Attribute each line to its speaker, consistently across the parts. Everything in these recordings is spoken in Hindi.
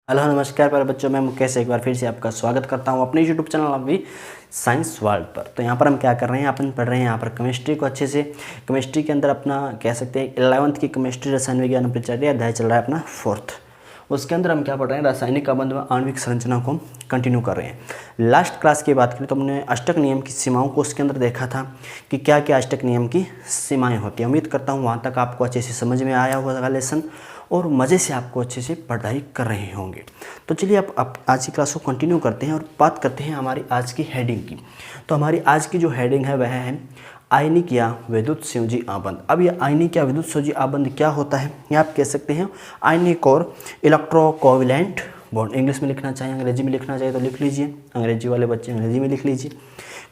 Speaker 1: हेलो नमस्कार प्यारे बच्चों, मैं मुकेश एक बार फिर से आपका स्वागत करता हूं अपने यूट्यूब चैनल अभी साइंस वर्ल्ड पर। तो यहाँ पर हम क्या कर रहे हैं, अपन पढ़ रहे हैं यहाँ पर केमिस्ट्री को अच्छे से। केमिस्ट्री के अंदर अपना कह सकते हैं 11वीं की केमिस्ट्री रसायन विज्ञान परिचर्या अध्याय चल रहा है अपना 4th। उसके अंदर हम क्या पढ़ रहे हैं, रासायनिक संबंध में आणविक संरचना को कंटिन्यू कर रहे हैं। लास्ट क्लास की बात करें तो हमने अष्टक नियम की सीमाओं को उसके अंदर देखा था कि क्या क्या अष्टक नियम की सीमाएँ होती हैं। उम्मीद करता हूँ वहाँ तक आपको अच्छे से समझ में आया होगा लेसन और मज़े से आपको अच्छे से पढ़ाई कर रहे होंगे। तो चलिए आप आज की क्लास को कंटिन्यू करते हैं और बात करते हैं हमारी आज की हेडिंग की। तो हमारी आज की जो हेडिंग है वह है आयनिक या विद्युत संयोजी आबंध। अब ये आयनिक या विद्युत संयोजी आबंध क्या होता है, ये आप कह सकते हैं आयनिक और इलेक्ट्रोकोवैलेंट बॉन्ड। इंग्लिश में लिखना चाहिए, अंग्रेजी में लिखना चाहिए तो लिख लीजिए, अंग्रेजी वाले बच्चे अंग्रेजी में लिख लीजिए,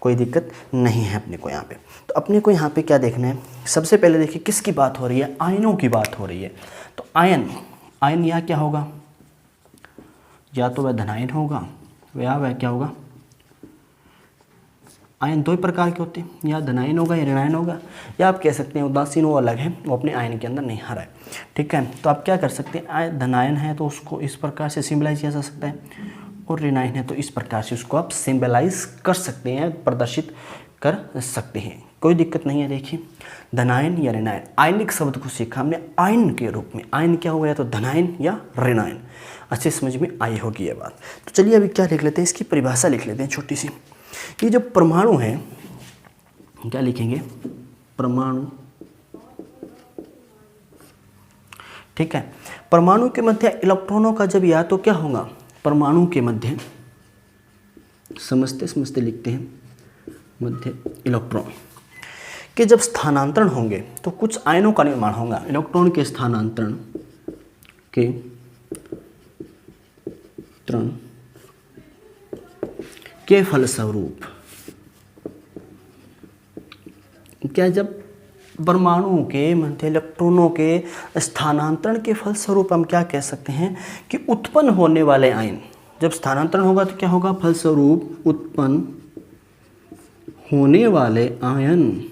Speaker 1: कोई दिक्कत नहीं है अपने को यहाँ पे। तो अपने को यहाँ पे क्या देखना है, सबसे पहले देखिए किसकी बात हो रही है, आयनों की बात हो रही है। तो आयन या क्या होगा, या तो वह धनायन होगा या वह क्या होगा। आयन दो ही प्रकार के होते हैं, या धनायन होगा या ऋणायन होगा, या आप कह सकते हैं उदासीन, वो अलग है, वो अपने आयन के अंदर नहीं आ रहा है। ठीक है, तो आप क्या कर सकते हैं, धनायन है तो उसको इस प्रकार से सिंबलाइज किया जा सकता है, और ऋणायन है तो इस प्रकार से उसको आप सिंबलाइज कर सकते हैं, प्रदर्शित कर सकते हैं, कोई दिक्कत नहीं है। देखिए धनायन या ऋणायन, आयनिक शब्द को सीखा हमने आयन के रूप में। आयन क्या हुआ, या तो धनायन या ऋणायन। अच्छे समझ में आई होगी ये बात। तो चलिए अभी क्या लिख लेते हैं, इसकी परिभाषा लिख लेते हैं छोटी सी। ये जो परमाणु है, क्या लिखेंगे, परमाणु। ठीक है, परमाणु के मध्य इलेक्ट्रॉनों का जब या तो क्या होगा, परमाणु के मध्य, समझते समझते लिखते हैं, मध्य इलेक्ट्रॉन के जब स्थानांतरण होंगे तो कुछ आयनों का निर्माण होगा। इलेक्ट्रॉन के स्थानांतरण के फलस्वरूप क्या, जब परमाणुओं के मध्य इलेक्ट्रॉनों के स्थानांतरण के फलस्वरूप हम क्या कह सकते हैं कि उत्पन्न होने वाले आयन, जब स्थानांतरण होगा तो क्या होगा, फलस्वरूप उत्पन्न होने वाले आयन,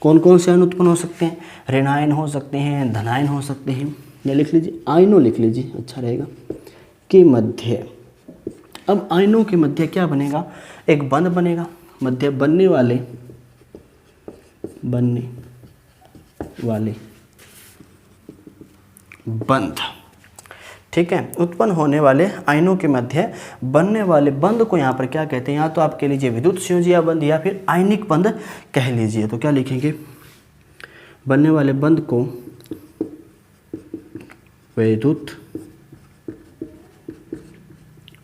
Speaker 1: कौन कौन से आयन उत्पन्न हो सकते हैं, ऋणायन हो सकते हैं, धनायन हो सकते हैं, या लिख लीजिए आयनों लिख लीजिए, अच्छा रहेगा, के मध्य। अब आयनों के मध्य क्या बनेगा, एक बंध बनेगा, मध्य बनने वाले बंध। ठीक है, उत्पन्न होने वाले आयनों के मध्य बनने वाले बंध को यहाँ पर क्या कहते हैं, या तो आप कह लीजिए विद्युत संयोजी बंध या फिर आयनिक बंध कह लीजिए। तो क्या लिखेंगे, बनने वाले बंध को विद्युत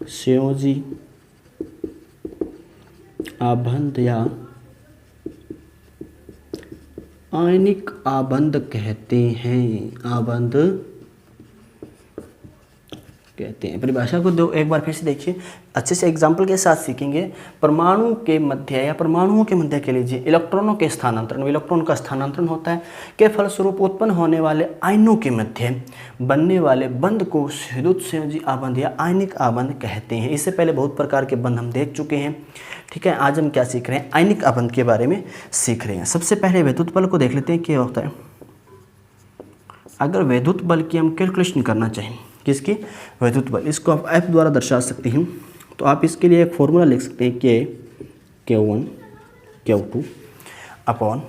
Speaker 1: संयोजी आबंध या आयनिक आबंध कहते हैं, परिभाषा को दो एक बार फिर से देखिए, अच्छे से एग्जाम्पल के साथ सीखेंगे। परमाणु के मध्य या परमाणुओं के मध्य के लीजिए इलेक्ट्रॉनों के स्थानांतरण, इलेक्ट्रॉन का स्थानांतरण होता है, के फलस्वरूप उत्पन्न होने वाले आयनों के मध्य बनने वाले बंध को विद्युत संयोजी आबंध या आयनिक आबंध कहते हैं। इससे पहले बहुत प्रकार के बंध हम देख चुके हैं। ठीक है, आज हम क्या सीख रहे हैं, आयनिक आबंध के बारे में सीख रहे हैं। सबसे पहले विद्युत बल को देख लेते हैं क्या होता है। अगर विद्युत बल की हम कैलकुलेशन करना चाहें, किसकी, विद्युत बल, इसको आप F द्वारा दर्शा सकते हैं। तो आप इसके लिए एक फॉर्मूला लिख सकते हैं, K, Q1 Q2 /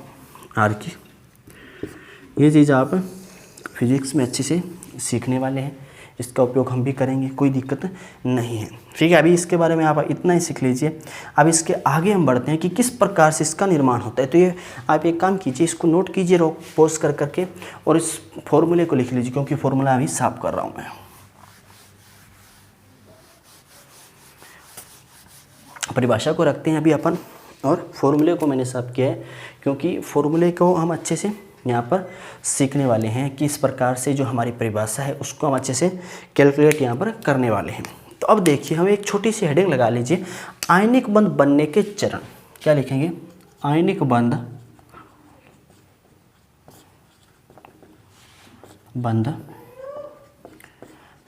Speaker 1: R की। ये चीज़ आप फिजिक्स में अच्छे से सीखने वाले हैं, इसका उपयोग हम भी करेंगे, कोई दिक्कत नहीं है। ठीक है, अभी इसके बारे में आप इतना ही सीख लीजिए। अब इसके आगे हम बढ़ते हैं कि किस प्रकार से इसका निर्माण होता है। तो ये आप एक काम कीजिए, इसको नोट कीजिए पॉज कर करके, और इस फॉर्मूले को लिख लीजिए, क्योंकि फॉर्मूला अभी साफ कर रहा हूँ मैं। परिभाषा को रखते हैं अभी अपन, और फॉर्मूले को मैंने साफ किया है, क्योंकि फॉर्मूले को हम अच्छे से यहाँ पर सीखने वाले हैं कि इस प्रकार से जो हमारी परिभाषा है उसको हम अच्छे से कैलकुलेट यहाँ पर करने वाले हैं। तो अब देखिए, हम एक छोटी सी हेडिंग लगा लीजिए, आयनिक बंध बनने के चरण। क्या लिखेंगे, आयनिक बंध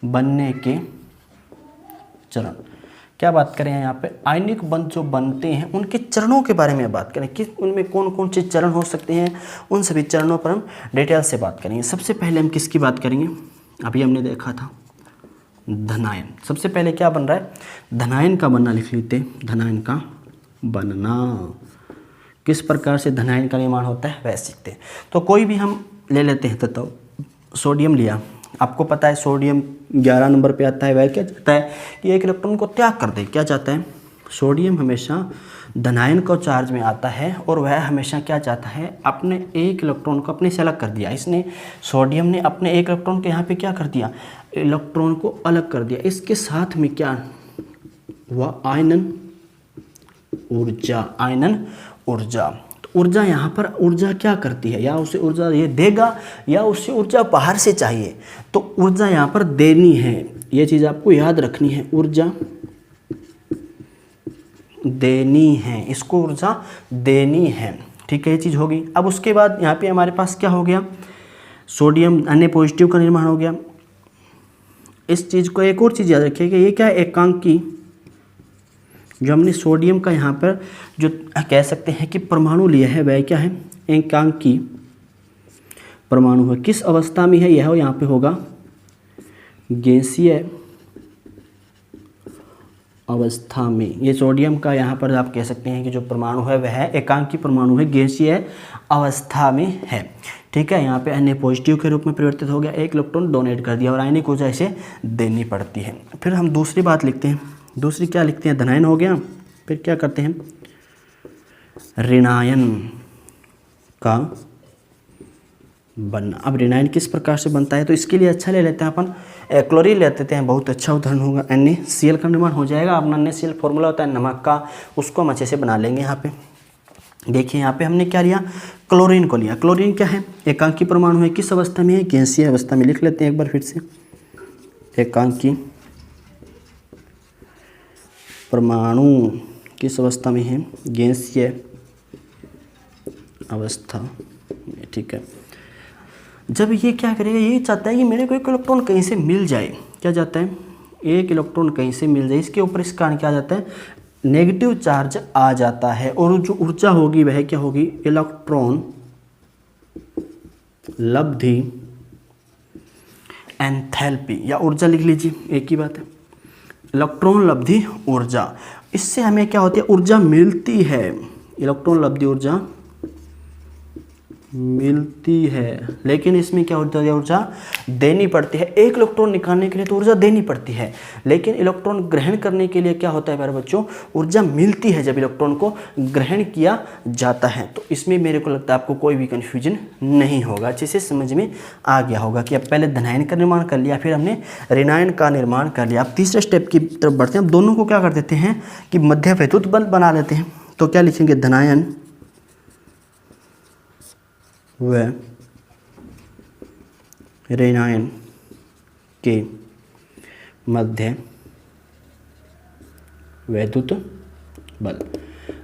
Speaker 1: बनने के चरण। क्या बात करें यहाँ पे आयनिक बंध जो बनते हैं उनके चरणों के बारे में बात करें कि उनमें कौन कौन से चरण हो सकते हैं, उन सभी चरणों पर हम डिटेल से बात करेंगे। सबसे पहले हम किसकी बात करेंगे, अभी हमने देखा था धनायन। सबसे पहले क्या बन रहा है, धनायन का बनना लिख लेते हैं। धनायन का बनना, किस प्रकार से धनायन का निर्माण होता है वह सीखते हैं। तो कोई भी हम ले लेते हैं, तो सोडियम लिया, आपको पता है सोडियम 11 नंबर पे आता है। वह क्या चाहता है कि एक इलेक्ट्रॉन को त्याग कर दे। क्या चाहता है, सोडियम हमेशा धनायन को चार्ज में आता है और वह हमेशा क्या चाहता है, अपने एक इलेक्ट्रॉन को अपने से अलग कर दिया। इसने सोडियम ने अपने एक इलेक्ट्रॉन को यहाँ पे क्या कर दिया, इलेक्ट्रॉन को अलग कर दिया। इसके साथ में क्या हुआ, आयनन ऊर्जा। आयनन ऊर्जा, ऊर्जा यहाँ पर ऊर्जा क्या करती है, या उसे ऊर्जा ये देगा या उसे ऊर्जा बाहर से चाहिए, तो ऊर्जा यहाँ पर देनी है। ये चीज़ आपको याद रखनी है, ऊर्जा देनी है, इसको ऊर्जा देनी है। ठीक है, ये चीज़ होगी। अब उसके बाद यहाँ पे हमारे पास क्या हो गया, सोडियम Na+ का निर्माण हो गया। इस चीज़ को एक और चीज़ याद रखिएगा, ये क्या है, एकांकी। जो हमने सोडियम का यहाँ पर जो कह सकते हैं कि परमाणु लिया है वह क्या है, एकांकी परमाणु है। किस अवस्था में है यह, यहाँ पे होगा गैसीय अवस्था में। ये सोडियम का यहाँ पर आप कह सकते हैं कि जो परमाणु है वह एकांकी परमाणु है, गैसीय अवस्था में है। ठीक है, यहाँ पे Na+ के रूप में परिवर्तित हो गया, एक इलेक्ट्रॉन डोनेट कर दिया और आयनिक ऊर्जा इसे देनी पड़ती है। फिर हम दूसरी बात लिखते हैं, दूसरी क्या लिखते हैं, धनायन हो गया। फिर क्या करते हैं, ऋणायन का बनना। अब ऋणायन किस प्रकार से बनता है, तो इसके लिए अच्छा ले लेते हैं अपन क्लोरीन ले लेते हैं, बहुत अच्छा उदाहरण होगा। NaCl का निर्माण हो जाएगा। अपना NaCl फॉर्मूला होता है नमक का, उसको हम अच्छे से बना लेंगे। यहाँ पे देखिए, यहाँ पे हमने क्या लिया, क्लोरीन को लिया। क्लोरीन क्या है, एकांकी परमाणु है। किस अवस्था में है, गैसीय अवस्था में। लिख लेते हैं एक बार फिर से, एकांकी परमाणु किस अवस्था में है, गैसीय अवस्था में। ठीक है, जब ये क्या करेगा, ये चाहता है कि मेरे को एक इलेक्ट्रॉन कहीं से मिल जाए। क्या चाहता है, एक इलेक्ट्रॉन कहीं से मिल जाए। इसके ऊपर इस कारण क्या आ जाता है, नेगेटिव चार्ज आ जाता है और जो ऊर्जा होगी वह क्या होगी, इलेक्ट्रॉन लब्धि एंथैल्पी, या ऊर्जा लिख लीजिए, एक ही बात है, इलेक्ट्रॉन लब्धि ऊर्जा। इससे हमें क्या होती है, ऊर्जा मिलती है, इलेक्ट्रॉन लब्धि ऊर्जा मिलती है। लेकिन इसमें क्या होता है, ऊर्जा देनी पड़ती है। एक इलेक्ट्रॉन निकालने के लिए तो ऊर्जा देनी पड़ती है, लेकिन इलेक्ट्रॉन ग्रहण करने के लिए क्या होता है मेरे बच्चों, ऊर्जा मिलती है जब इलेक्ट्रॉन को ग्रहण किया जाता है। तो इसमें मेरे को लगता है आपको कोई भी कन्फ्यूजन नहीं होगा, अच्छे से समझ में आ गया होगा कि अब पहले धनायन का निर्माण कर लिया, फिर हमने ऋणायन का निर्माण कर लिया। अब तीसरे स्टेप की तरफ बढ़ते हैं। अब दोनों को क्या कर देते हैं कि मध्य वैद्युत बल बना लेते हैं। तो क्या लिखेंगे, धनायन व ऋणायन के मध्य वैद्युत बल।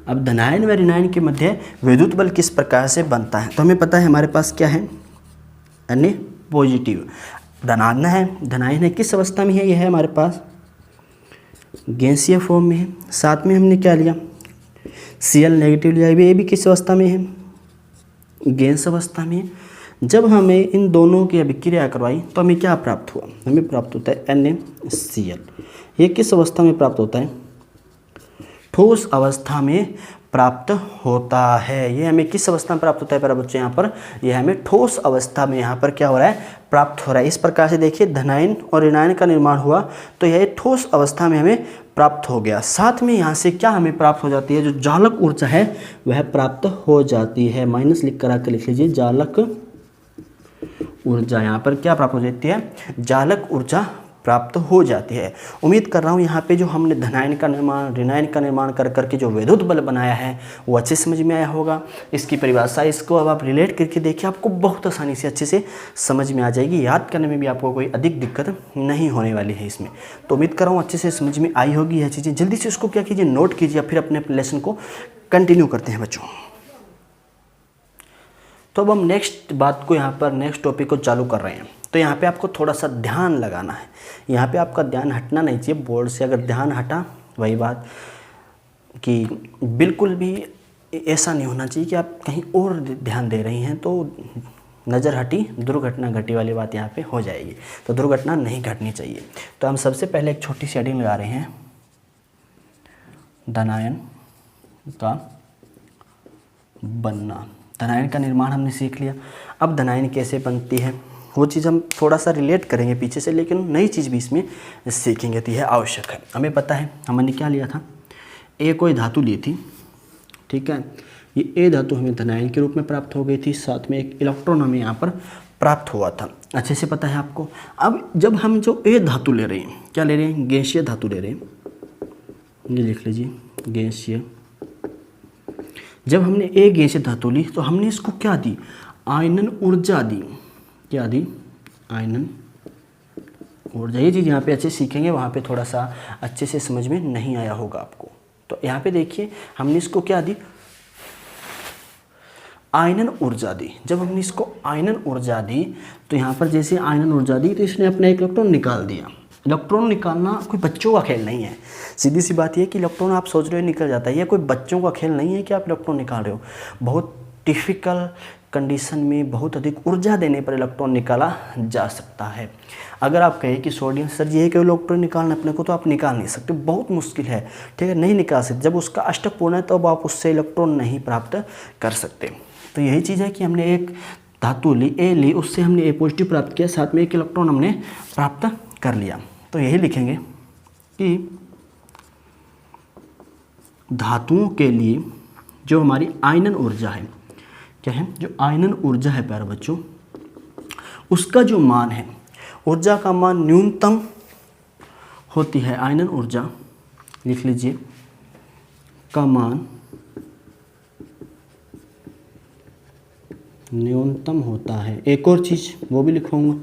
Speaker 1: अब धनायन व ऋणायन के मध्य वैद्युत बल किस प्रकार से बनता है, तो हमें पता है हमारे पास क्या है, Na+। धनायन है, धनायन है, किस अवस्था में है, यह है हमारे पास गैसीय फॉर्म में है। साथ में हमने क्या लिया, Cl- लिया, ये भी किस अवस्था में है, गैस अवस्था में। जब हमें इन दोनों की अभिक्रिया करवाई तो हमें क्या प्राप्त हुआ, हमें प्राप्त होता है NaCl। ये किस अवस्था में प्राप्त होता है, ठोस अवस्था में प्राप्त होता है। ये हमें किस अवस्था में प्राप्त होता है प्यारे बच्चों, यहाँ पर यह हमें ठोस अवस्था में यहाँ पर क्या हो रहा है, प्राप्त हो रहा है। इस प्रकार से देखिए, धनायन और ऋणायन का निर्माण हुआ तो यह ठोस अवस्था में हमें प्राप्त हो गया। साथ में यहाँ से क्या हमें प्राप्त हो जाती है, जो जालक ऊर्जा है वह प्राप्त हो जाती है। माइनस लिख कर आकर लिख लीजिए, जालक ऊर्जा। यहाँ पर क्या प्राप्त हो जाती है, जालक ऊर्जा प्राप्त हो जाती है। उम्मीद कर रहा हूँ यहाँ पे जो हमने धनायन का निर्माण ऋणायन का निर्माण कर करके जो वैद्युत बल बनाया है वो अच्छे समझ में आया होगा। इसकी परिभाषा, इसको अब आप रिलेट करके देखिए, आपको बहुत आसानी से अच्छे से समझ में आ जाएगी। याद करने में भी आपको कोई अधिक दिक्कत नहीं होने वाली है इसमें। तो उम्मीद कर रहा हूँ अच्छे से समझ में आई होगी यह चीज़ें। जल्दी से इसको क्या कीजिए, नोट कीजिए, फिर अपने लेसन को कंटिन्यू करते हैं बच्चों। तो अब हम नेक्स्ट बात को यहाँ पर, नेक्स्ट टॉपिक को चालू कर रहे हैं। तो यहाँ पे आपको थोड़ा सा ध्यान लगाना है। यहाँ पे आपका ध्यान हटना नहीं चाहिए बोर्ड से। अगर ध्यान हटा वही बात कि बिल्कुल भी ऐसा नहीं होना चाहिए कि आप कहीं और ध्यान दे रही हैं तो नज़र हटी दुर्घटना घटी वाली बात यहाँ पे हो जाएगी। तो दुर्घटना नहीं घटनी चाहिए। तो हम सबसे पहले एक छोटी सी हेडिंग लगा रहे हैं, धनायन का बनना। धनायन का निर्माण हमने सीख लिया। अब धनायन कैसे बनती है वो चीज़ हम थोड़ा सा रिलेट करेंगे पीछे से, लेकिन नई चीज़ भी इसमें सीखेंगे तो यह आवश्यक है। हमें पता है हमने क्या लिया था, ए कोई धातु ली थी, ठीक है। ये ए धातु हमें धनायन के रूप में प्राप्त हो गई थी, साथ में एक इलेक्ट्रॉन हमें यहाँ पर प्राप्त हुआ था, अच्छे से पता है आपको। अब जब हम जो ए धातु ले रहे हैं, क्या ले रहे हैं, गैसीय धातु ले रहे हैं, ये लिख लीजिए गैसीय। जब हमने ए गैसीय धातु ली तो हमने इसको क्या दी, आयनन ऊर्जा दी। क्या दी, आयनन ऊर्जा। ये चीज़ यहाँ पे अच्छे सीखेंगे, वहाँ पे थोड़ा सा अच्छे से समझ में नहीं आया होगा आपको। तो यहाँ पे देखिए हमने इसको क्या दी, आयनन ऊर्जा दी। जब हमने इसको आयनन ऊर्जा दी तो यहाँ पर जैसे आयनन ऊर्जा दी तो इसने अपना इलेक्ट्रॉन निकाल दिया। इलेक्ट्रॉन निकालना कोई बच्चों का खेल नहीं है, सीधी सी बात यह कि इलेक्ट्रॉन आप सोच रहे हो निकल जाता है, ये कोई बच्चों का खेल नहीं है कि आप इलेक्ट्रॉन निकाल रहे हो। बहुत टिपिकल कंडीशन में बहुत अधिक ऊर्जा देने पर इलेक्ट्रॉन निकाला जा सकता है। अगर आप कहें कि सोडियम सर ये है कि इलेक्ट्रॉन निकालना अपने को, तो आप निकाल नहीं सकते, बहुत मुश्किल है, ठीक है, नहीं निकाल सकते। जब उसका अष्टक पूर्ण है तब आप उससे इलेक्ट्रॉन नहीं प्राप्त कर सकते। तो यही चीज़ है कि हमने एक धातु ली, ए ली, उससे हमने ए पॉजिटिव प्राप्त किया, साथ में एक इलेक्ट्रॉन हमने प्राप्त कर लिया। तो यही लिखेंगे कि धातुओं के लिए जो हमारी आयनन ऊर्जा है, क्या है, जो आयनन ऊर्जा है प्यारे बच्चों, उसका जो मान है, ऊर्जा का मान न्यूनतम होती है, आयनन ऊर्जा लिख लीजिए का मान न्यूनतम होता है। एक और चीज़ वो भी लिखूंगा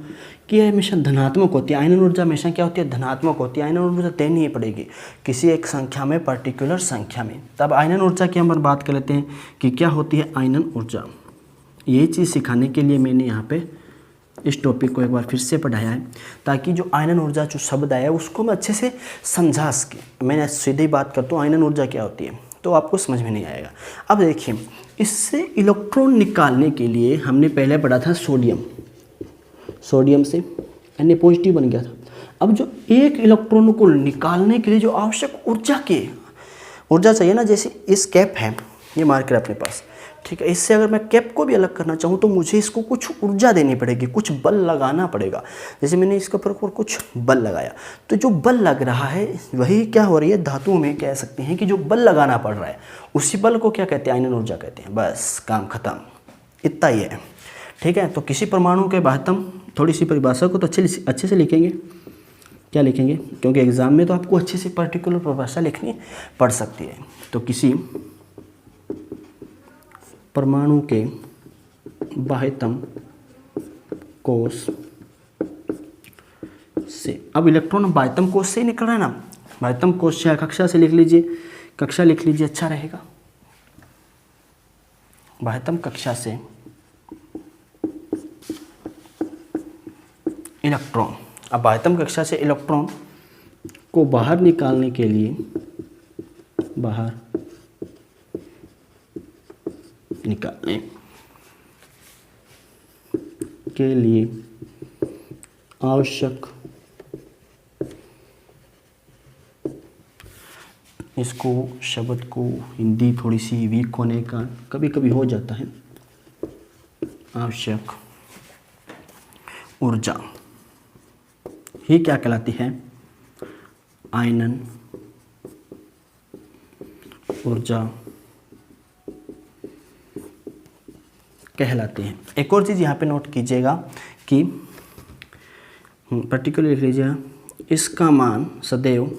Speaker 1: कि यह हमेशा धनात्मक होती है। आयनन ऊर्जा हमेशा क्या होती है, धनात्मक होती है। आयनन ऊर्जा देनी ही पड़ेगी किसी एक संख्या में, पर्टिकुलर संख्या में। तब आयनन ऊर्जा की हम बात कर लेते हैं कि क्या होती है आयनन ऊर्जा। यही चीज़ सिखाने के लिए मैंने यहाँ पे इस टॉपिक को एक बार फिर से पढ़ाया है, ताकि जो आयनन ऊर्जा जो शब्द आया है उसको मैं अच्छे से समझा सके। मैंने सीधी बात करता हूँ आयनन ऊर्जा क्या होती है तो आपको समझ में नहीं आएगा। अब देखिए, इससे इलेक्ट्रॉन निकालने के लिए हमने पहले पढ़ा था सोडियम, सोडियम से Na पॉजिटिव बन गया था। अब जो एक इलेक्ट्रॉन को निकालने के लिए जो आवश्यक ऊर्जा चाहिए ना, जैसे इस कैप है, ये मार्कर अपने पास, ठीक है, इससे अगर मैं कैप को भी अलग करना चाहूँ तो मुझे इसको कुछ ऊर्जा देनी पड़ेगी, कुछ बल लगाना पड़ेगा। जैसे मैंने इसके ऊपर कुछ बल लगाया, तो जो बल लग रहा है वही क्या हो रही है, धातुओं में कह सकते हैं कि जो बल लगाना पड़ रहा है उसी बल को क्या कहते हैं, आयनन ऊर्जा कहते हैं। बस काम खत्म, इतना ही है, ठीक है। तो किसी परमाणु के बाह्यतम, थोड़ी सी परिभाषा को तो अच्छे से लिखेंगे, क्या लिखेंगे, क्योंकि एग्जाम में तो आपको अच्छे से पर्टिकुलर परिभाषा लिखनी पड़ सकती है। तो किसी परमाणु के बाह्यतम कोश से, अब इलेक्ट्रॉन बाह्यतम कोश से ही निकल रहा है ना, बाह्यतम कोश से, कक्षा से लिख लीजिए, कक्षा लिख लीजिए, अच्छा रहेगा। बाह्यतम कक्षा से इलेक्ट्रॉन, अब बाह्यतम कक्षा से इलेक्ट्रॉन को बाहर निकालने के लिए, बाहर निकालने के लिए आवश्यक, इसको शब्द को हिंदी थोड़ी सी वीक होने का कभी कभी हो जाता है, आवश्यक ऊर्जा ही क्या कहलाती है, आयनन ऊर्जा कहलाते हैं। एक और चीज़ यहाँ पे नोट कीजिएगा कि पर्टिकुलर लिख लीजिएगा, इसका मान सदैव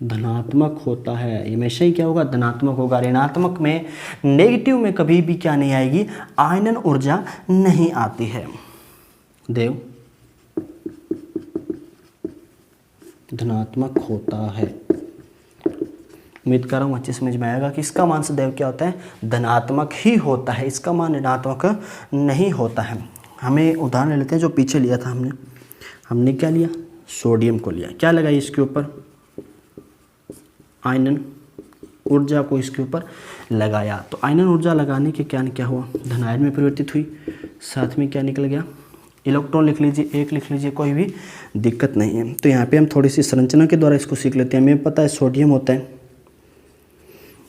Speaker 1: धनात्मक होता है। हमेशा ही क्या होगा, धनात्मक होगा। ऋणात्मक में, नेगेटिव में कभी भी क्या नहीं आएगी, आयनन ऊर्जा नहीं आती है। देव धनात्मक होता है। उम्मीद कर रहा हूँ अच्छे समझ में आएगा कि इसका मान सदैव क्या होता है, धनात्मक ही होता है, इसका मान ऋणात्मक नहीं होता है। हमें उदाहरण लेते हैं जो पीछे लिया था हमने क्या लिया, सोडियम को लिया, क्या लगाई इसके ऊपर, आयनन ऊर्जा को इसके ऊपर लगाया। तो आयनन ऊर्जा लगाने के कारण क्या हुआ, धन आयन में परिवर्तित हुई, साथ में क्या निकल गया, इलेक्ट्रॉन लिख लीजिए, एक लिख लीजिए, कोई भी दिक्कत नहीं है। तो यहाँ पे हम थोड़ी सी संरचना के द्वारा इसको सीख लेते हैं। हमें पता है सोडियम होता है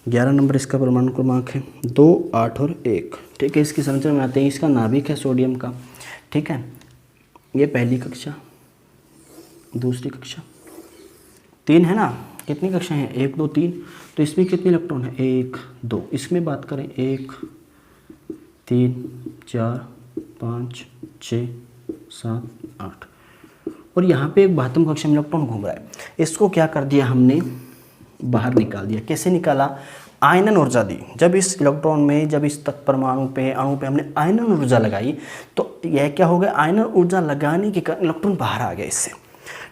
Speaker 1: 11 नंबर, इसका परमाणु क्रमांक है 2, 8 और 1। ठीक है, इसकी संरचना में आते हैं, इसका नाभिक है सोडियम का। ठीक है, ये पहली कक्षा, दूसरी कक्षा, 3 है ना, कितनी कक्षाएं हैं, 1 2 3। तो इसमें कितने इलेक्ट्रॉन है, 1 2। इसमें बात करें 1 3 4 5 6 7 8, और यहाँ पे एक 12वीं कक्षा में इलेक्ट्रॉन घूम रहा है। इसको क्या कर दिया हमने, बाहर निकाल दिया। कैसे निकाला, आयनन ऊर्जा दी। जब इस इलेक्ट्रॉन में, जब इस परमाणु पे, अणु पे हमने आयनन ऊर्जा लगाई तो यह क्या हो गया, आयनन ऊर्जा लगाने के कारण इलेक्ट्रॉन बाहर आ गया इससे।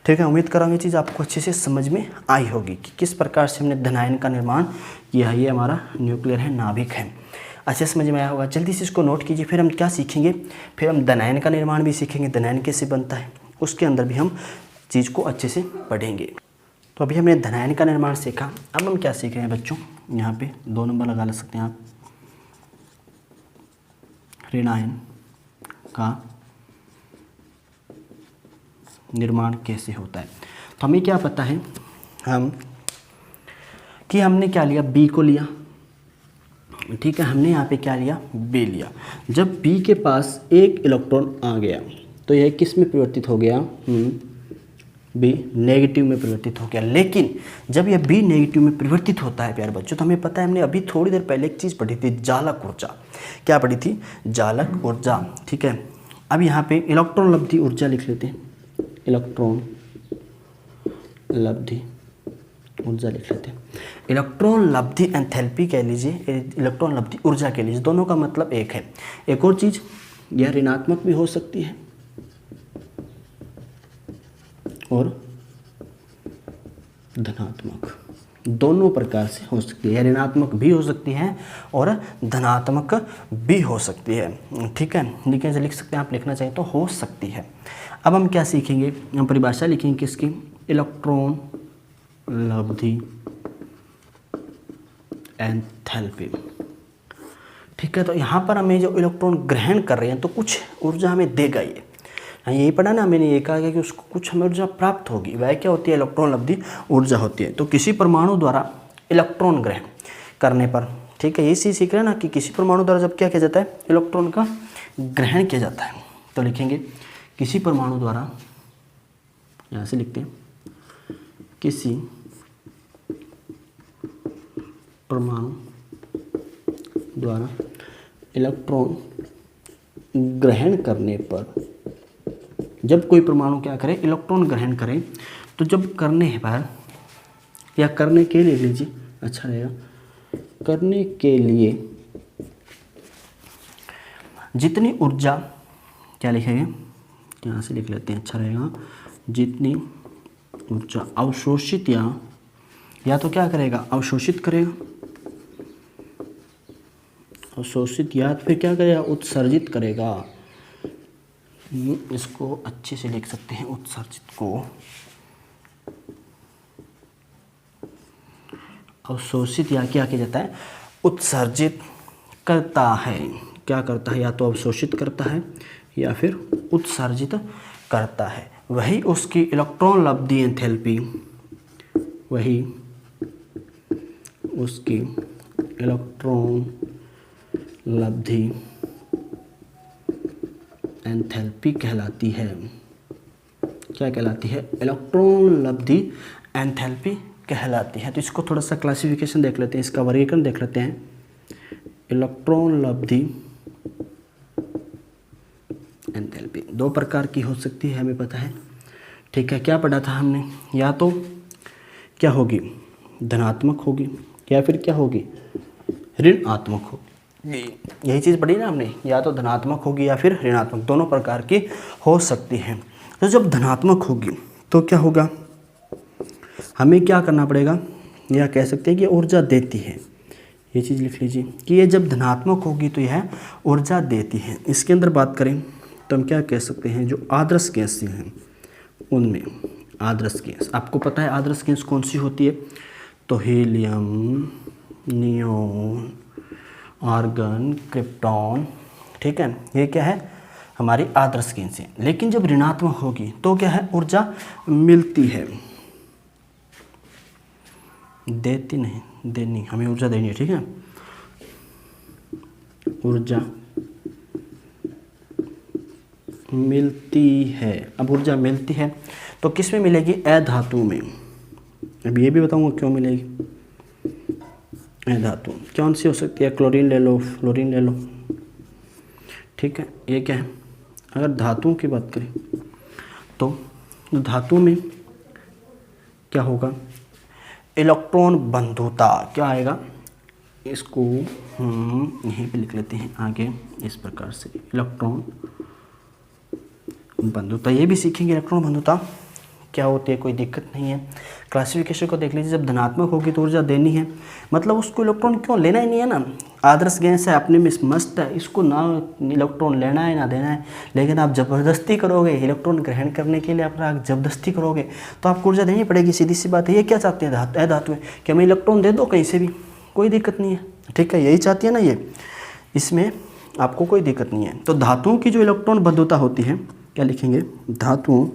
Speaker 1: ठीक है, उम्मीद कर रहा हूँ ये चीज़ आपको अच्छे से समझ में आई होगी कि किस प्रकार से हमने धनायन का निर्माण किया है। ये हमारा न्यूक्लियर है, नाभिक है, अच्छे समझ में आया होगा। जल्दी से इसको नोट कीजिए। फिर हम क्या सीखेंगे, फिर हम धनायन का निर्माण भी सीखेंगे, धनायन कैसे बनता है, उसके अंदर भी हम चीज़ को अच्छे से पढ़ेंगे। तो अभी हमने धनायन का निर्माण सीखा, अब हम क्या सीख रहे हैं बच्चों, यहाँ पे 2 नंबर लगा सकते हैं आप, ऋणायन का निर्माण कैसे होता है। तो हमें क्या पता है, हमने क्या लिया, बी को लिया। ठीक है, हमने यहाँ पे क्या लिया, बी लिया। जब बी के पास एक इलेक्ट्रॉन आ गया तो यह किस में परिवर्तित हो गया, बी नेगेटिव में परिवर्तित हो गया। लेकिन जब यह बी नेगेटिव में परिवर्तित होता है प्यारे बच्चों, तो हमें पता है, हमने अभी थोड़ी देर पहले एक चीज़ पढ़ी थी, जालक ऊर्जा। क्या पढ़ी थी, जालक ऊर्जा। ठीक है, अब यहाँ पे इलेक्ट्रॉन लब्धि ऊर्जा लिख लेते हैं, इलेक्ट्रॉन लब्धि ऊर्जा लिख लेते हैं। इलेक्ट्रॉन लब्धि एंथैल्पी कह लीजिए, इलेक्ट्रॉन लब्धि ऊर्जा कह लीजिए, दोनों का मतलब एक है। एक और चीज़, यह ऋणात्मक भी हो सकती है और धनात्मक, दोनों प्रकार से हो सकती है। ऋणात्मक भी हो सकती है और धनात्मक भी हो सकती है। ठीक है, लिख सकते हैं आप, लिखना चाहिए तो हो सकती है। अब हम क्या सीखेंगे, हम परिभाषा लिखेंगे किसकी, इलेक्ट्रॉन लब्धि एंथैल्पी। ठीक है, तो यहाँ पर हमें जो इलेक्ट्रॉन ग्रहण कर रहे हैं तो कुछ ऊर्जा हमें देगा ये। यही पढ़ा ना मैंने, ये कहा कि उसको कुछ हमें ऊर्जा प्राप्त होगी, वह क्या होती है, इलेक्ट्रॉन लब्धि ऊर्जा होती है। तो किसी परमाणु द्वारा इलेक्ट्रॉन ग्रहण करने पर, ठीक है, ये चीज़ सीख रहे हैं ना कि किसी परमाणु द्वारा जब क्या किया जाता है, इलेक्ट्रॉन का ग्रहण किया जाता है। तो लिखेंगे किसी परमाणु द्वारा, यहाँ से लिखते हैं, किसी परमाणु द्वारा इलेक्ट्रॉन ग्रहण करने पर, जब कोई परमाणु क्या करे, इलेक्ट्रॉन ग्रहण करे, तो जब करने पर या करने के लिए लीजिए, अच्छा रहेगा, करने के लिए जितनी ऊर्जा, क्या लिखेंगे, यहाँ से लिख लेते हैं, अच्छा रहेगा, जितनी ऊर्जा अवशोषित या तो क्या करेगा, अवशोषित करेगा, अवशोषित, या फिर क्या करेगा, उत्सर्जित करेगा। इसको अच्छे से लिख सकते हैं, उत्सर्जित को अवशोषित या क्या किया जाता है, उत्सर्जित करता है। क्या करता है, या तो अवशोषित करता है या फिर उत्सर्जित करता है। वही उसकी इलेक्ट्रॉन लब्धि एंथैल्पी, वही उसकी इलेक्ट्रॉन लब्धि एंथैल्पी कहलाती है। क्या कहलाती है, इलेक्ट्रॉन लब्धि एंथैल्पी कहलाती है। तो इसको थोड़ा सा क्लासिफिकेशन देख लेते हैं, इसका वर्गीकरण देख लेते हैं। इलेक्ट्रॉन लब्धि एंथैल्पी 2 प्रकार की हो सकती है, हमें पता है। ठीक है, क्या पढ़ा था हमने, या तो क्या होगी, धनात्मक होगी, या फिर क्या होगी, ऋणात्मक होगी। यही चीज़ पढ़ी ना हमने, या तो धनात्मक होगी या फिर ऋणात्मक, दोनों प्रकार की हो सकती हैं। तो जब धनात्मक होगी तो क्या होगा, हमें क्या करना पड़ेगा, या कह सकते हैं कि ऊर्जा देती है। ये चीज़ लिख लीजिए कि ये जब धनात्मक होगी तो यह ऊर्जा देती है। इसके अंदर बात करें तो हम क्या कह सकते हैं, जो आदर्श गैसें हैं उनमें आदर्श गैस। आपको पता है आदर्श गैस कौन सी होती है? तो हीलियम, नियोन, आर्गन, क्रिप्टॉन, ठीक है, ये क्या है? हमारी आदर्श गैस है। लेकिन जब ऋणात्मक होगी तो क्या है? ऊर्जा मिलती है, देती नहीं, देनी, हमें ऊर्जा देनी है, ठीक है, ऊर्जा मिलती है। अब ऊर्जा मिलती है तो किस में मिलेगी? अधातु में। अब ये भी बताऊंगा क्यों मिलेगी। अधातु कौन सी हो सकती है? क्लोरीन ले लो, फ्लोरीन ले लो, ठीक है। ये क्या है? अगर धातुओं की बात करें तो धातु में क्या होगा? इलेक्ट्रॉन बंधुता। क्या आएगा? इसको हम यहीं पे लिख लेते हैं आगे इस प्रकार से, इलेक्ट्रॉन बंधुता। ये भी सीखेंगे इलेक्ट्रॉन बंधुता क्या होती है, कोई दिक्कत नहीं है। क्लासिफिकेशन को देख लीजिए, जब धनात्मक होगी तो ऊर्जा देनी है, मतलब उसको इलेक्ट्रॉन क्यों लेना ही नहीं है ना, आदर्श गैस है, अपने में मस्त है, इसको ना इलेक्ट्रॉन लेना है ना देना है। लेकिन आप ज़बरदस्ती करोगे इलेक्ट्रॉन ग्रहण करने के लिए, अपना ज़बरदस्ती करोगे तो आपको ऊर्जा देनी पड़ेगी, सीधी सी बात है। ये क्या चाहते हैं अधातु है कि हमें इलेक्ट्रॉन दे दो कहीं से भी, कोई दिक्कत नहीं है, ठीक है, यही चाहती है ना ये, इसमें आपको कोई दिक्कत नहीं है। तो धातुओं की जो इलेक्ट्रॉन बंधुता होती है, क्या लिखेंगे? धातुओं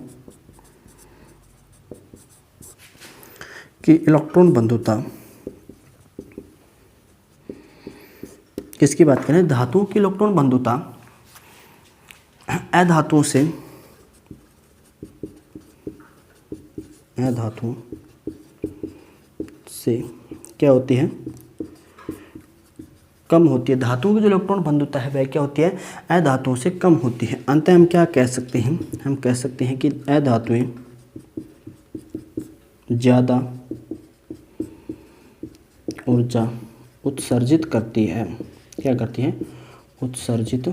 Speaker 1: की इलेक्ट्रॉन बंधुता। किसकी बात करें? धातुओं की इलेक्ट्रॉन बंधुता अधातुओं से, अधातुओं से क्या होती है? कम होती है। धातुओं की जो इलेक्ट्रॉन बंधुता है वह क्या होती है? अधातुओं से कम होती है। अंततः हम क्या कह सकते हैं? हम कह सकते हैं कि अधातुएं ज़्यादा ऊर्जा उत्सर्जित करती है। क्या करती है? उत्सर्जित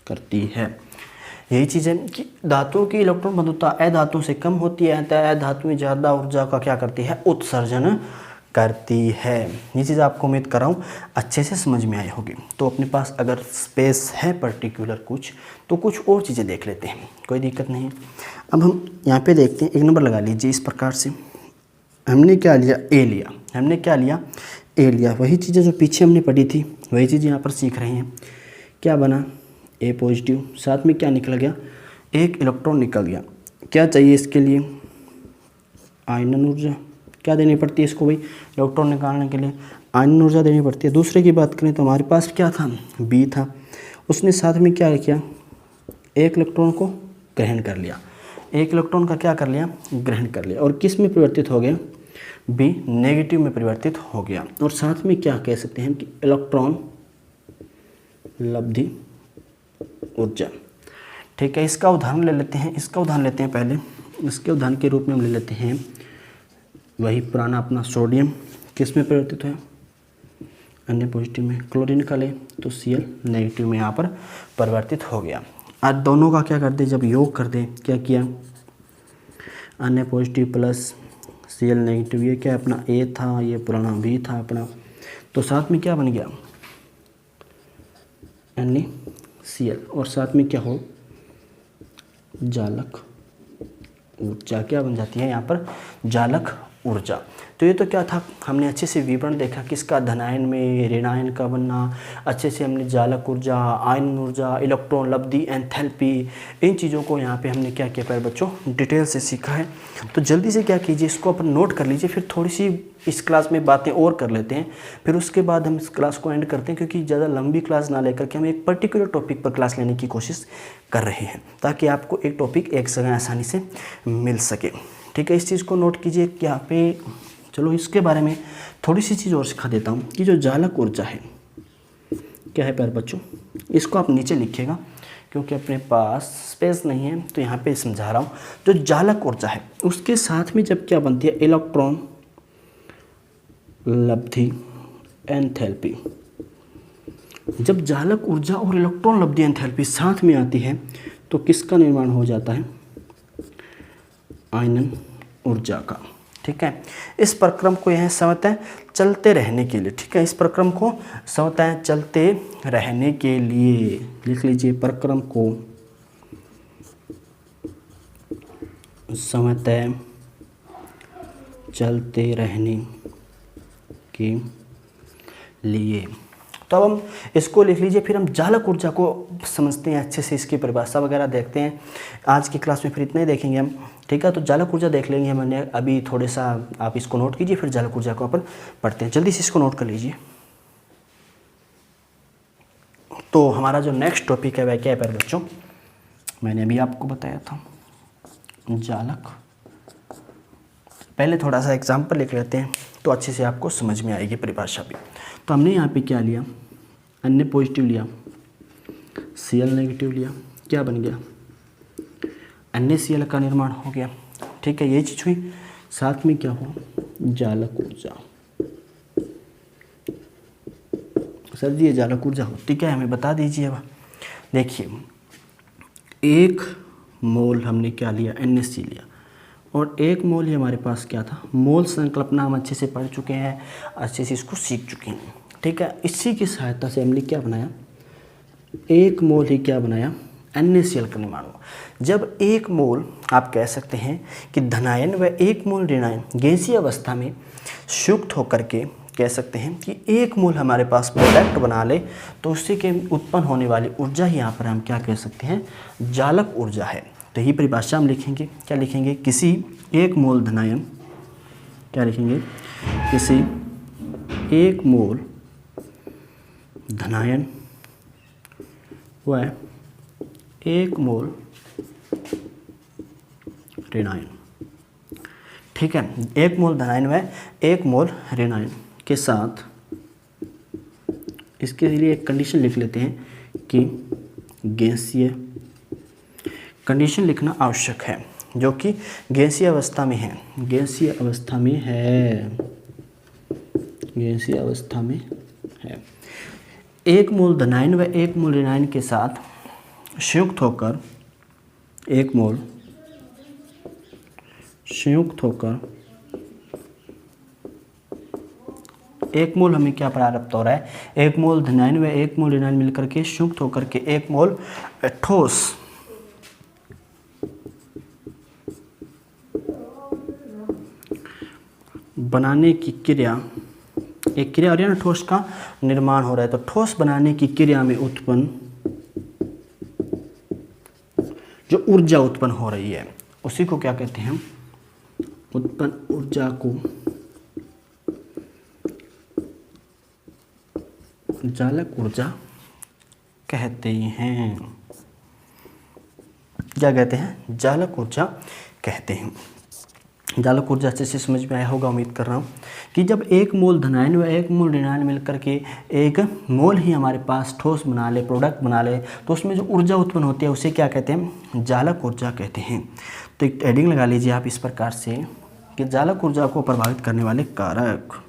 Speaker 1: करती है। यही चीज़ है कि धातुओं की इलेक्ट्रॉन बंधुता अधातुओं से कम होती है, अतः अधातुएं ज़्यादा ऊर्जा का क्या करती है? उत्सर्जन करती है। ये चीज़ आपको उम्मीद कर रहा हूँ अच्छे से समझ में आई होगी। तो अपने पास अगर स्पेस है पर्टिकुलर कुछ, तो कुछ और चीज़ें देख लेते हैं, कोई दिक्कत नहीं है। अब हम यहाँ पे देखते हैं, एक नंबर लगा लीजिए इस प्रकार से। हमने क्या लिया? ए लिया। हमने क्या लिया? ए लिया। वही चीज़ें जो पीछे हमने पढ़ी थी वही चीज़ यहाँ पर सीख रहे हैं। क्या बना? ए पॉजिटिव, साथ में क्या निकल गया? एक इलेक्ट्रॉन निकल गया। क्या चाहिए इसके लिए? आयनन ऊर्जा। क्या देनी पड़ती है इसको भाई? इलेक्ट्रॉन निकालने के लिए आयनन ऊर्जा देनी पड़ती है। दूसरे की बात करें तो हमारे पास क्या था? बी था। उसने साथ में क्या किया? एक इलेक्ट्रॉन को ग्रहण कर लिया। एक इलेक्ट्रॉन का क्या कर लिया? ग्रहण कर लिया। और किस में परिवर्तित हो गया? बी नेगेटिव में परिवर्तित हो गया। और साथ में क्या कह सकते हैं कि इलेक्ट्रॉन लब्धि ऊर्जा, ठीक है। इसका उदाहरण ले लेते हैं, इसका उदाहरण लेते हैं पहले। इसके उदाहरण के रूप में हम ले लेते हैं वही पुराना अपना सोडियम, किस में परिवर्तित है? अन्य पॉजिटिव में। क्लोरीन का ले तो Cl नेगेटिव में यहाँ पर परिवर्तित हो गया। आज दोनों का क्या कर दे? जब योग कर दे, क्या किया? अन्य पॉजिटिव प्लस Cl नेगेटिव, ये क्या अपना A था, ये पुराना B था अपना, तो साथ में क्या बन गया? NaCl। और साथ में क्या हो? जालक ऊर्जा। क्या बन जाती है यहाँ पर? जालक ऊर्जा। तो ये तो क्या था, हमने अच्छे से विवरण देखा किसका, धनायन में ऋणायन का बनना, अच्छे से हमने जालक ऊर्जा, आयन ऊर्जा, इलेक्ट्रॉन लब्धि, एंथैल्पी, इन चीज़ों को यहाँ पे हमने क्या किया प्यारे बच्चों? डिटेल से सीखा है। तो जल्दी से क्या कीजिए, इसको अपन नोट कर लीजिए, फिर थोड़ी सी इस क्लास में बातें और कर लेते हैं, फिर उसके बाद हम इस क्लास को एंड करते हैं, क्योंकि ज़्यादा लंबी क्लास ना लेकर के हम एक पर्टिकुलर टॉपिक पर क्लास लेने की कोशिश कर रहे हैं, ताकि आपको एक टॉपिक एक जगह आसानी से मिल सके, ठीक है। इस चीज़ को नोट कीजिए कि यहाँ पे, चलो इसके बारे में थोड़ी सी चीज़ और सिखा देता हूँ कि जो जालक ऊर्जा है क्या है प्यारे बच्चों, इसको आप नीचे लिखिएगा क्योंकि अपने पास स्पेस नहीं है, तो यहाँ पे समझा रहा हूँ। जो जालक ऊर्जा है उसके साथ में जब क्या बनती है? इलेक्ट्रॉन लब्धि एंथैल्पी। जब जालक ऊर्जा और इलेक्ट्रॉन लब्धि एंथैल्पी साथ में आती है तो किसका निर्माण हो जाता है? आयनन ऊर्जा का, ठीक है। इस प्रक्रम को यह समझते हैं चलते रहने के लिए, ठीक है। इस प्रक्रम को समझते हैं चलते रहने के लिए, लिख लीजिए प्रक्रम को समतः चलते रहने के लिए। तो अब हम इसको लिख लीजिए, फिर हम जालक ऊर्जा को समझते हैं अच्छे से, इसकी परिभाषा वगैरह देखते हैं। आज की क्लास में फिर इतना ही देखेंगे हम, ठीक है। तो जालक ऊर्जा देख लेंगे मैंने अभी, थोड़ा सा आप इसको नोट कीजिए, फिर जालक ऊर्जा को अपन पढ़ते हैं। जल्दी से इसको नोट कर लीजिए। तो हमारा जो नेक्स्ट टॉपिक है वह क्या है प्यारे बच्चों, मैंने अभी आपको बताया था जालक। पहले थोड़ा सा एग्जाम्पल लिख लेते हैं तो अच्छे से आपको समझ में आएगी परिभाषा भी। तो हमने यहाँ पे क्या लिया, N पॉजिटिव लिया, Cl नेगेटिव लिया, क्या बन गया, NaCl का निर्माण हो गया, ठीक है। ये चीज़ हुई, साथ में क्या हुआ, जालक ऊर्जा। सर जी ये जालक ऊर्जा होती क्या है, हमें बता दीजिए। अब देखिए, एक मोल हमने क्या लिया, NaC लिया, और एक मोल ही हमारे पास क्या था, मोल संकल्पना हम अच्छे से पढ़ चुके हैं, अच्छे से इसको सीख चुके हैं, ठीक है। इसी की सहायता से हमने क्या बनाया, एक मोल ही क्या बनाया, NaCl का निर्माण हुआ। जब एक मोल आप कह सकते हैं कि धनायन व एक मोल ऋणायन गैसीय अवस्था में संयुक्त होकर के कह सकते हैं कि एक मोल हमारे पास प्रोडक्ट बना ले, तो उससे के उत्पन्न होने वाली ऊर्जा ही यहाँ पर हम क्या कह सकते हैं, जालक ऊर्जा है। तो यही परिभाषा हम लिखेंगे, क्या लिखेंगे, किसी एक मोल धनायन, क्या लिखेंगे, किसी एक मोल धनायन व एक मोल ऋणायन, ठीक है। एक मोल धनायन व एक मोल ऋणायन के साथ इसके लिए एक कंडीशन लिख लेते हैं कि गैसीय, कंडीशन लिखना आवश्यक है, जो कि गैसीय अवस्था में है, गैसीय अवस्था में है, गैसीय अवस्था में है। एक मोल धनायन व एक मोल ऋणायन के साथ संयुक्त होकर, एक मोल संयुक्त होकर, एक मोल हमें क्या प्राप्त हो रहा है, एक मोल धनायन व एक मोल ऋणायन मिलकर के संयुक्त होकर के एक मोल ठोस बनाने की क्रिया, एक क्रिया और ठोस का निर्माण हो रहा है। तो ठोस बनाने की क्रिया में उत्पन्न जो ऊर्जा उत्पन्न हो रही है उसी को क्या कहते हैं, उत्पन्न ऊर्जा को जालक ऊर्जा कहते हैं। क्या कहते हैं, जालक ऊर्जा कहते हैं। जालक ऊर्जा अच्छे से समझ में आया होगा, उम्मीद कर रहा हूँ कि जब एक मोल धनायन व एक मोल ऋणायन मिलकर के एक मोल ही हमारे पास ठोस बना ले, प्रोडक्ट बना ले, तो उसमें जो ऊर्जा उत्पन्न होती है उसे क्या कहते हैं, जालक ऊर्जा कहते हैं। तो एक हेडिंग लगा लीजिए आप इस प्रकार से कि जालक ऊर्जा को प्रभावित करने वाले कारक,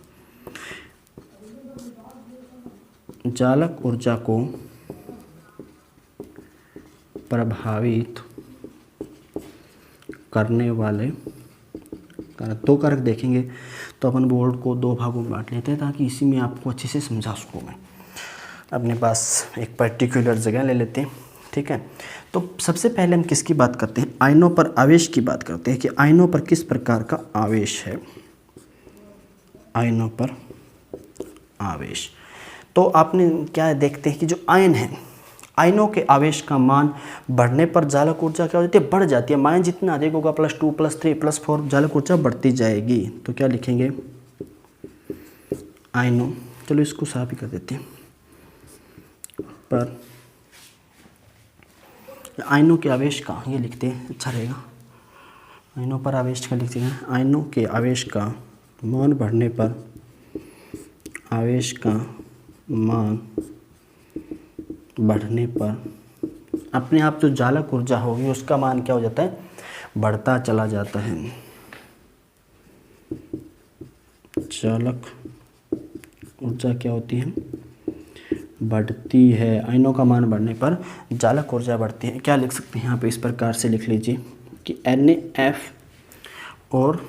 Speaker 1: जालक ऊर्जा को प्रभावित करने वाले कारक, दो कारक देखेंगे। तो अपन बोर्ड को दो भागों में बांट लेते हैं ताकि इसी में आपको अच्छे से समझा सकूँ मैं। अपने पास एक पर्टिकुलर जगह ले लेते हैं, ठीक है। तो सबसे पहले हम किसकी बात करते हैं, आयनों पर आवेश की बात करते हैं कि आयनों पर किस प्रकार का आवेश है, आयनों पर आवेश। तो आपने क्या देखते हैं कि जो आयन है, आयनों के आवेश का मान बढ़ने पर जालक ऊर्जा क्या हो जाती है, बढ़ जाती है। मान जितना अधिक होगा +2 +3 +4 जालक ऊर्जा बढ़ती जाएगी। तो क्या लिखेंगे, आयनों, चलो इसको साफ ही कर देते हैं, पर आयनों के आवेश का ये लिखते हैं, अच्छा रहेगा। आयनों पर आवेश का लिखते हैं, आयनों के आवेश का मान बढ़ने पर, आवेश का मान बढ़ने पर अपने आप जो जालक ऊर्जा होगी उसका मान क्या हो जाता है, बढ़ता चला जाता है। जालक ऊर्जा क्या होती है, बढ़ती है। आयनों का मान बढ़ने पर जालक ऊर्जा बढ़ती है। क्या लिख सकते हैं यहाँ पे, इस प्रकार से लिख लीजिए कि NaF और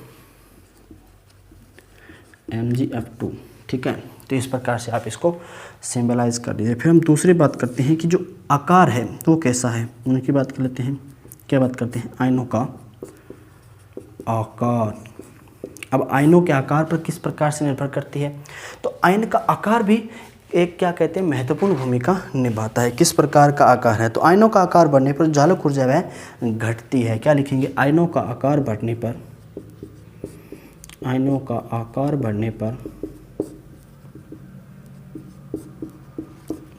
Speaker 1: MgF2, ठीक है। तो इस प्रकार से आप इसको सिंबलाइज कर दीजिए। फिर हम दूसरी बात करते हैं कि जो आकार है वो कैसा है, उनकी बात कर लेते हैं। क्या बात करते हैं, आयनों का आकार। अब आयनों के आकार पर किस प्रकार से निर्भर करती है, तो आयन का आकार भी एक क्या कहते हैं महत्वपूर्ण भूमिका निभाता है। किस प्रकार का आकार है, तो आयनों का आकार बढ़ने पर चालक ऊर्जा वह घटती है। क्या लिखेंगे, आयनों का आकार बढ़ने पर, आयनों का आकार बढ़ने पर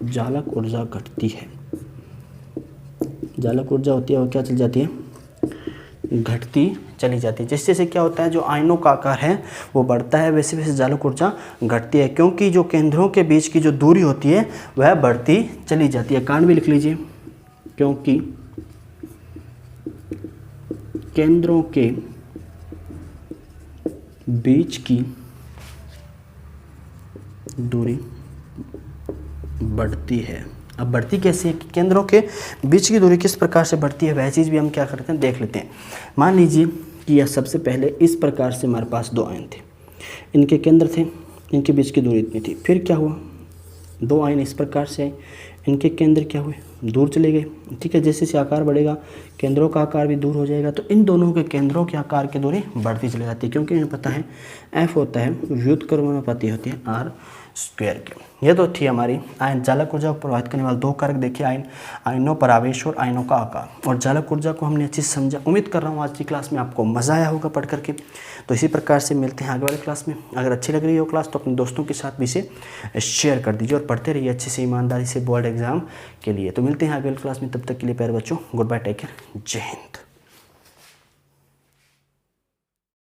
Speaker 1: चालक ऊर्जा घटती है। चालक ऊर्जा होती है वो क्या चली जाती है, घटती चली जाती है। जैसे जैसे क्या होता है, जो आयनों का आकार है वो बढ़ता है, वैसे वैसे चालक ऊर्जा घटती है, क्योंकि जो केंद्रों के बीच की जो दूरी होती है वह बढ़ती चली जाती है। कारण भी लिख लीजिए, क्योंकि केंद्रों के बीच की दूरी बढ़ती है। अब बढ़ती कैसे है, कि केंद्रों के बीच की दूरी किस प्रकार से बढ़ती है, वह चीज़ भी हम क्या करते हैं देख लेते हैं। मान लीजिए कि यह सबसे पहले इस प्रकार से हमारे पास दो आयन थे, इनके केंद्र थे, इनके बीच की दूरी इतनी थी। फिर क्या हुआ, दो आयन इस प्रकार से आए, इनके केंद्र क्या हुए, दूर चले गए। ठीक है, जैसे जैसे आकार बढ़ेगा केंद्रों का आकार भी दूर हो जाएगा, तो इन दोनों के केंद्रों के आकार की दूरी बढ़ती चली जाती है, क्योंकि इन्हें पता है F होता है व्युत्क्रमानुपाती होती है R² के। यह तो थी हमारी आयन चालक ऊर्जा को प्रभावित करने वाले दो कारक देखिए, आयनों पर आवेश और आयनों का आकार। और चालक ऊर्जा को हमने अच्छी से समझा। उम्मीद कर रहा हूँ आज की क्लास में आपको मज़ा आया होगा पढ़ करके। तो इसी प्रकार से मिलते हैं आगे वाली क्लास में। अगर अच्छी लग रही हो क्लास तो अपने दोस्तों के साथ भी इसे शेयर कर दीजिए और पढ़ते रहिए अच्छे से ईमानदारी से बोर्ड एग्जाम के लिए। तो मिलते हैं आगे वाली क्लास में, तब तक के लिए प्यारे बच्चों गुड बाय, टेक केयर, जय हिंद।